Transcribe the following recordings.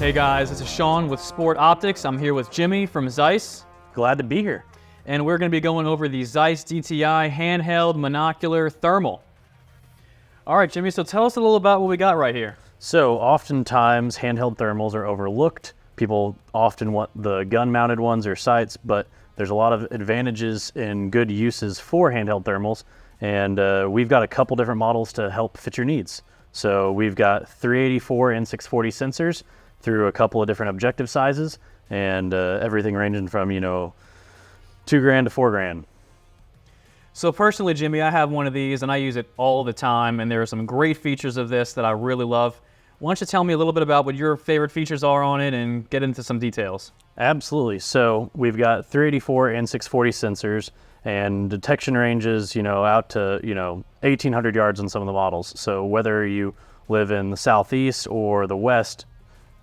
Hey guys, this is Sean with Sport Optics. I'm here with Jimmy from Zeiss. Glad to be here. And we're going to be going over the Zeiss DTI handheld monocular thermal. All right, Jimmy, so tell us a little about what we got right here. So oftentimes handheld thermals are overlooked. People often want the gun-mounted ones or sights, but there's a lot of advantages and good uses for handheld thermals. And we've got a couple different models to help fit your needs. So we've got 384 and 640 sensors through a couple of different objective sizes, and everything ranging from, $2,000 to $4,000. So personally, Jimmy, I have one of these and I use it all the time, and there are some great features of this that I really love. Why don't you tell me a little bit about what your favorite features are on it and get into some details? Absolutely. So we've got 384 and 640 sensors, and detection ranges, out to, 1,800 yards on some of the models. So whether you live in the Southeast or the West,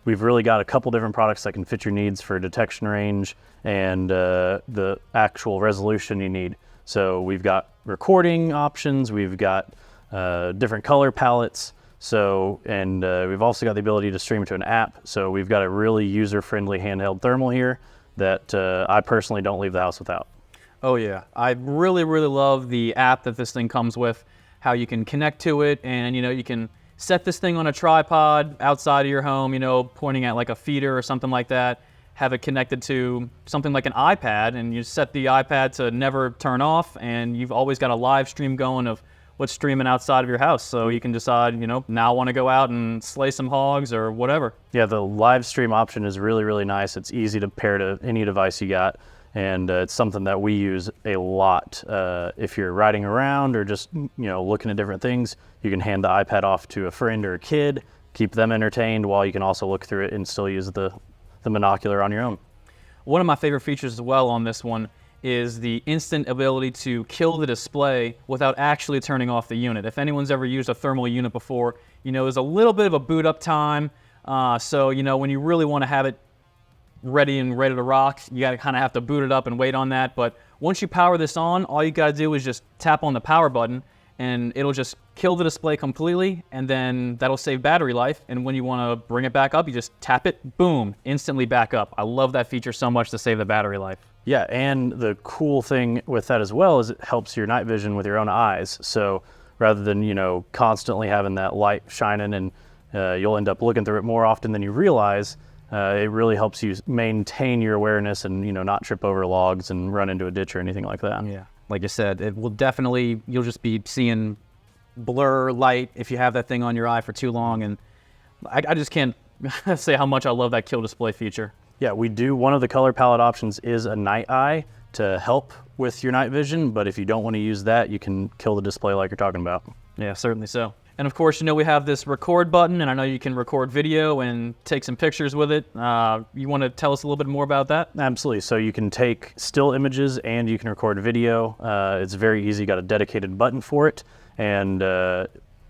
we've really got a couple different products that can fit your needs for detection range and the actual resolution you need. So we've got recording options, we've got different color palettes, and we've also got the ability to stream to an app. So we've got a really user-friendly handheld thermal here that I personally don't leave the house without. Oh yeah, I really, really love the app that this thing comes with, how you can connect to it, and you can set this thing on a tripod outside of your home, pointing at like a feeder or something like that, have it connected to something like an iPad, and you set the iPad to never turn off, and you've always got a live stream going of what's streaming outside of your house. So you can decide, now I want to go out and slay some hogs or whatever. Yeah, the live stream option is really, really nice. It's easy to pair to any device you got. And it's something that we use a lot. If you're riding around or just looking at different things, you can hand the iPad off to a friend or a kid, keep them entertained while you can also look through it and still use the monocular on your own. One of my favorite features as well on this one is the instant ability to kill the display without actually turning off the unit. If anyone's ever used a thermal unit before, there's a little bit of a boot up time. So when you really want to have it ready to rock, you gotta kind of have to boot it up and wait on that. But once you power this on, all you gotta do is just tap on the power button and it'll just kill the display completely, and then that'll save battery life. And when you want to bring it back up, you just tap it, boom, instantly back up. I love that feature so much to save the battery life. Yeah, and the cool thing with that as well is it helps your night vision with your own eyes. So rather than constantly having that light shining, and you'll end up looking through it more often than you realize, it really helps you maintain your awareness and not trip over logs and run into a ditch or anything like that. Yeah, like you said, it will definitely, you'll just be seeing blur light if you have that thing on your eye for too long, and I just can't say how much I love that kill display feature. Yeah, we do. One of the color palette options is a night eye to help with your night vision, but if you don't want to use that, you can kill the display like you're talking about. Yeah, certainly so. And of course, we have this record button, and I know you can record video and take some pictures with it. You want to tell us a little bit more about that? Absolutely. So you can take still images and you can record video. It's very easy. Got a dedicated button for it, and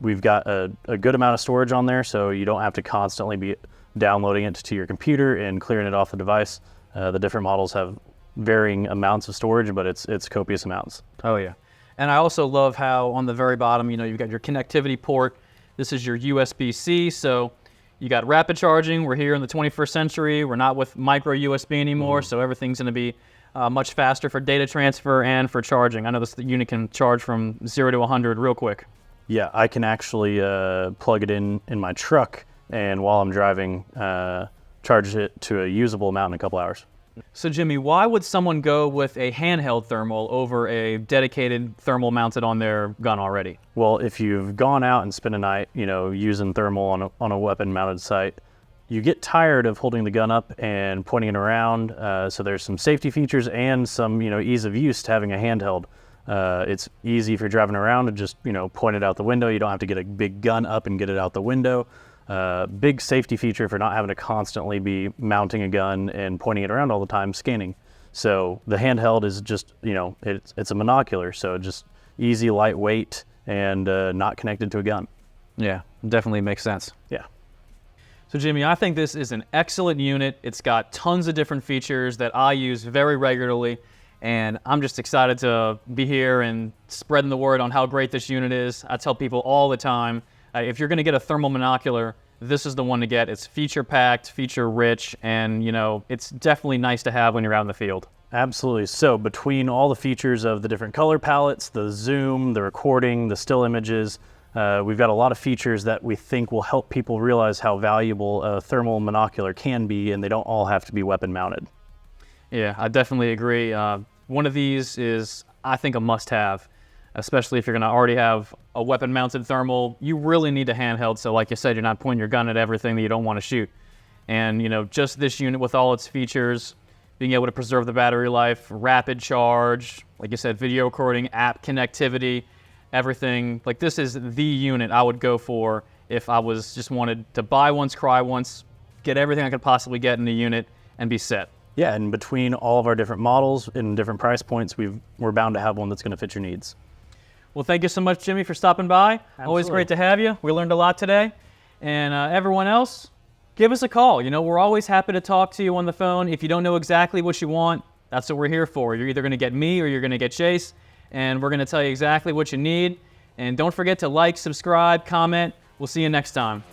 we've got a good amount of storage on there, so you don't have to constantly be downloading it to your computer and clearing it off the device. The different models have varying amounts of storage, but it's copious amounts. Oh yeah. And I also love how on the very bottom, you've got your connectivity port. This is your USB-C, so you got rapid charging. We're here in the 21st century. We're not with micro USB anymore, so everything's going to be much faster for data transfer and for charging. I know this unit can charge from 0 to 100 real quick. Yeah, I can actually plug it in my truck, and while I'm driving, charge it to a usable amount in a couple hours. So Jimmy, why would someone go with a handheld thermal over a dedicated thermal mounted on their gun already? Well, if you've gone out and spent a night, using thermal on a weapon mounted sight, you get tired of holding the gun up and pointing it around. So there's some safety features and some, ease of use to having a handheld. It's easy if you're driving around to just, point it out the window. You don't have to get a big gun up and get it out the window. Big safety feature for not having to constantly be mounting a gun and pointing it around all the time, scanning. So the handheld is just, it's a monocular, so just easy, lightweight, and not connected to a gun. Yeah, definitely makes sense. Yeah. So Jimmy, I think this is an excellent unit. It's got tons of different features that I use very regularly, and I'm just excited to be here and spreading the word on how great this unit is. I tell people all the time, if you're going to get a thermal monocular, this is the one to get. It's feature-packed, feature-rich, and, you know, it's definitely nice to have when you're out in the field. Absolutely. So between all the features of the different color palettes, the zoom, the recording, the still images, we've got a lot of features that we think will help people realize how valuable a thermal monocular can be, and they don't all have to be weapon mounted. Yeah, I definitely agree. One of these is, I think, a must-have, especially if you're going to already have a weapon-mounted thermal. You really need a handheld, so like you said, you're not pointing your gun at everything that you don't want to shoot. And, you know, just this unit with all its features, being able to preserve the battery life, rapid charge, like you said, video recording, app connectivity, everything. Like, this is the unit I would go for if I was just wanted to buy once, cry once, get everything I could possibly get in the unit, and be set. Yeah, and between all of our different models and different price points, we're bound to have one that's going to fit your needs. Well, thank you so much, Jimmy, for stopping by. Absolutely. Always great to have you. We learned a lot today. And everyone else, give us a call. You know, we're always happy to talk to you on the phone. If you don't know exactly what you want, that's what we're here for. You're either going to get me or you're going to get Chase, and we're going to tell you exactly what you need. And don't forget to like, subscribe, comment. We'll see you next time.